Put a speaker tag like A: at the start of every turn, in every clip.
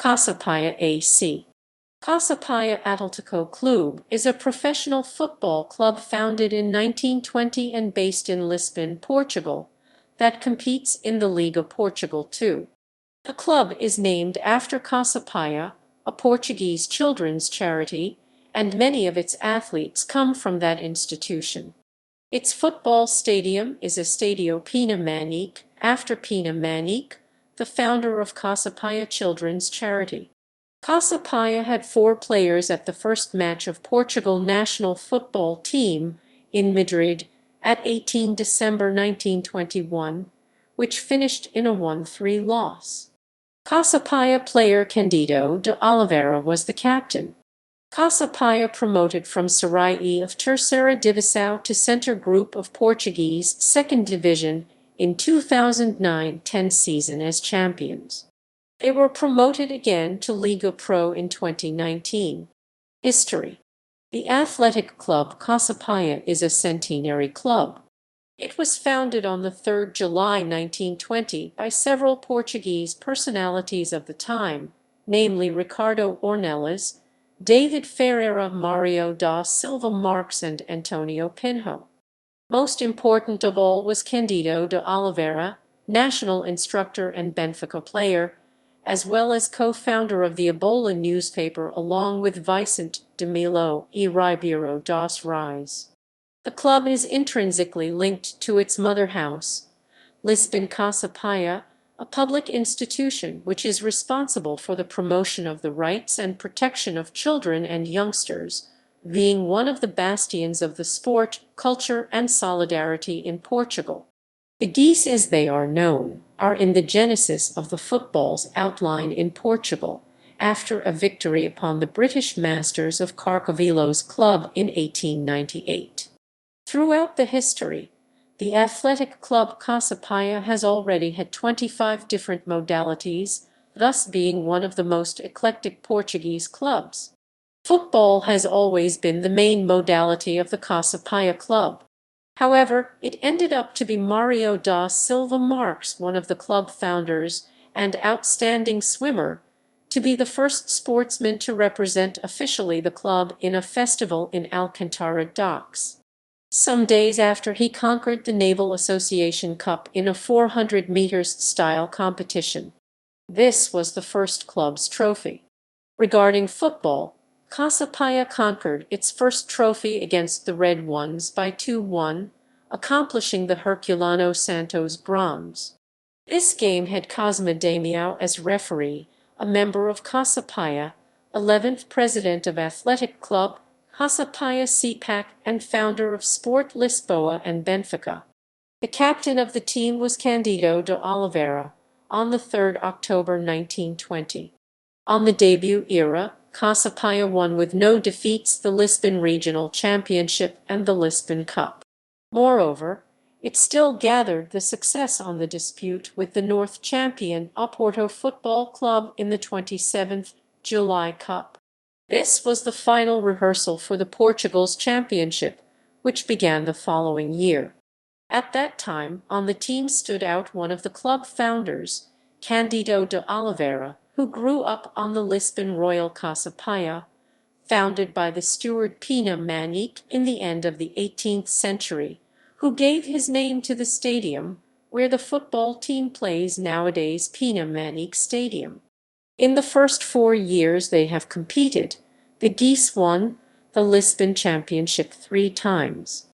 A: Casa Pia A.C. Casa Pia Atlético Clube is a professional football club founded in 1920 and based in Lisbon, Portugal, that competes in the Liga Portugal too. The club is named after Casa Pia, a Portuguese children's charity, and many of its athletes come from that institution. Its football stadium is Estádio Pina Manique, after Pina Manique, the founder of Casa Pia Children's Charity. Casa Pia had 4 players at the first match of Portugal national football team in Madrid at 18 December 1921, which finished in a 1-3 loss. Casa Pia player Cândido de Oliveira was the captain. Casa Pia promoted from Serie of Terceira Divisão to Center Group of Portuguese 2nd Division in 2009-10 season as champions. They were promoted again to LigaPro in 2019. History. The athletic club Casa Pia is a centenary club. It was founded on the 3rd July 1920 by several Portuguese personalities of the time, namely Ricardo Ornelas, David Ferreira, Mario da Silva Marques, and Antonio Pinho. Most important of all was Cândido de Oliveira, national instructor and Benfica player, as well as co-founder of the Ebola newspaper along with Vicente de Milo e Ribeiro das Reis. The club is intrinsically linked to its mother house, Lisbon Casa Pia, a public institution which is responsible for the promotion of the rights and protection of children and youngsters, being one of the bastions of the sport, culture, and solidarity in Portugal. The geese, as they are known, are in the genesis of the football's outline in Portugal, after a victory upon the British masters of Carcavelos Club in 1898. Throughout the history, the athletic club Casa Pia has already had 25 different modalities, thus being one of the most eclectic Portuguese clubs. Football has always been the main modality of the Casa Pia club. However, it ended up to be Mario da Silva Marques, one of the club founders and outstanding swimmer, to be the first sportsman to represent officially the club in a festival in Alcantara docks. Some days after he conquered the Naval Association Cup in a 400 meters style competition. This was the first club's trophy. Regarding football, Casa Pia conquered its first trophy against the Red Ones by 2-1, accomplishing the Herculano Santos bronze. This game had Cosme Damião as referee, a member of Casa Pia, 11th president of Athletic Club Casa Pia A.C. and founder of Sport Lisboa and Benfica. The captain of the team was Cândido de Oliveira, on the 3rd October 1920. On the debut era, Casa Pia won with no defeats the Lisbon Regional Championship and the Lisbon Cup. Moreover, it still gathered the success on the dispute with the North champion Oporto Football Club in the 27th July Cup. This was the final rehearsal for the Portugal's championship, which began the following year. At that time, on the team stood out one of the club founders, Cândido de Oliveira, who grew up on the Lisbon Royal Casa Pia, founded by the steward Pina Manique in the end of the 18th century, who gave his name to the stadium where the football team plays nowadays, Pina Manique Stadium. In the first 4 years they have competed, the Geese won the Lisbon Championship 3 times.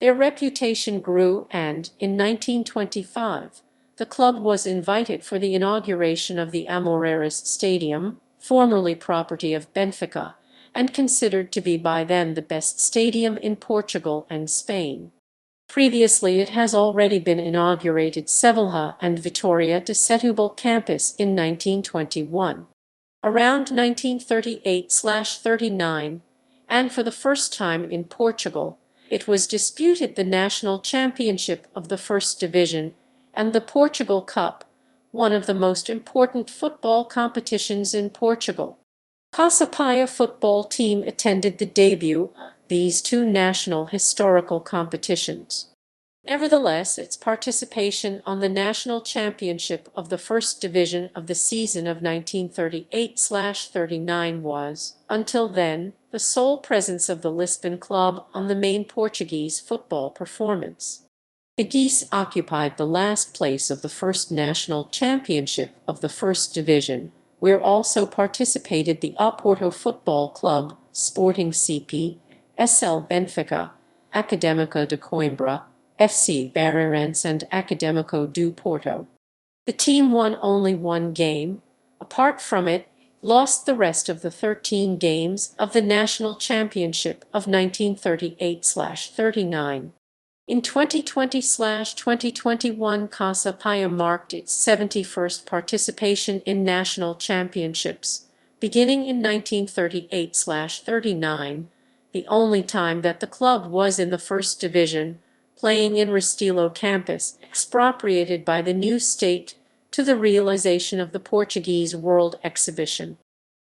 A: Their reputation grew and, in 1925, the club was invited for the inauguration of the Amoreiras Stadium, formerly property of Benfica, and considered to be by then the best stadium in Portugal and Spain. Previously it has already been inaugurated Sevilla and Vitória de Setúbal campus in 1921. Around 1938/39, and for the first time in Portugal, it was disputed the national championship of the First Division and the Portugal Cup, one of the most important football competitions in Portugal. Casa Pia football team attended the debut of these 2 national historical competitions. Nevertheless, its participation on the national championship of the first division of the season of 1938/39 was, until then, the sole presence of the Lisbon club on the main Portuguese football performance. The Geese occupied the last place of the first national championship of the first division, where also participated the Oporto Football Club, Sporting CP, SL Benfica, Académico de Coimbra, FC Barreirense and Académico do Porto. The team won only one game. Apart from it, lost the rest of the 13 games of the national championship of 1938/39. In 2020/2021, Casa Pia marked its 71st participation in national championships, beginning in 1938/39, the only time that the club was in the first division, playing in Restelo campus, expropriated by the new state to the realization of the Portuguese World Exhibition.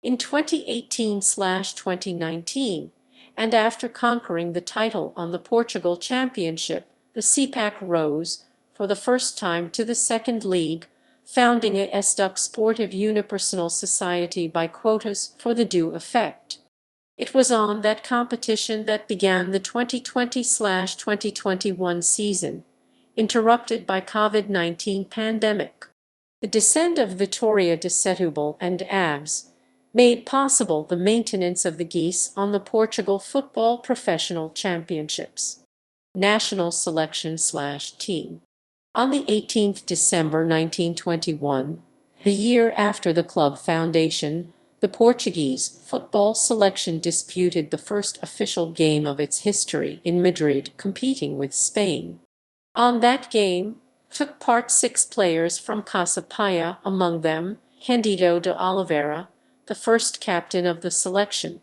A: In 2018/2019, and after conquering the title on the Portugal Championship, the CPAC rose, for the first time, to the second league, founding a Estádio Sportivo Unipersonal Society by quotas for the due effect. It was on that competition that began the 2020/2021 season, interrupted by COVID-19 pandemic. The descent of Vitória de Setúbal and AVS made possible the maintenance of the Geese on the Portugal Football Professional Championships. National Selection/Team. On the 18th December 1921, the year after the club foundation, the Portuguese football selection disputed the first official game of its history in Madrid, competing with Spain. On that game took part 6 players from Casa Pia, among them Cândido de Oliveira, the first captain of the selection.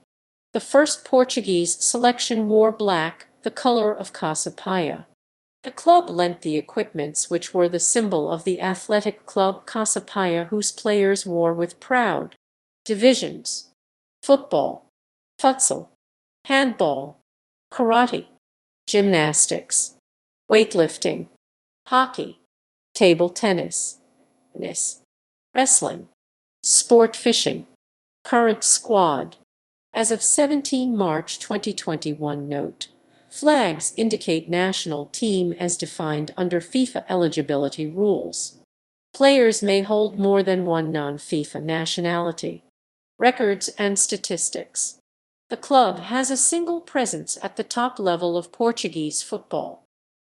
A: The first Portuguese selection wore black, the color of Casa Pia. The club lent the equipments which were the symbol of the athletic club Casa Pia, whose players wore with proud divisions: football, futsal, handball, karate, gymnastics, weightlifting, hockey, table tennis, wrestling, sport fishing. Current squad. As of 17 March 2021. Note: flags indicate national team as defined under FIFA eligibility rules. Players may hold more than one non-FIFA nationality. Records and statistics. The club has a single presence at the top level of Portuguese football.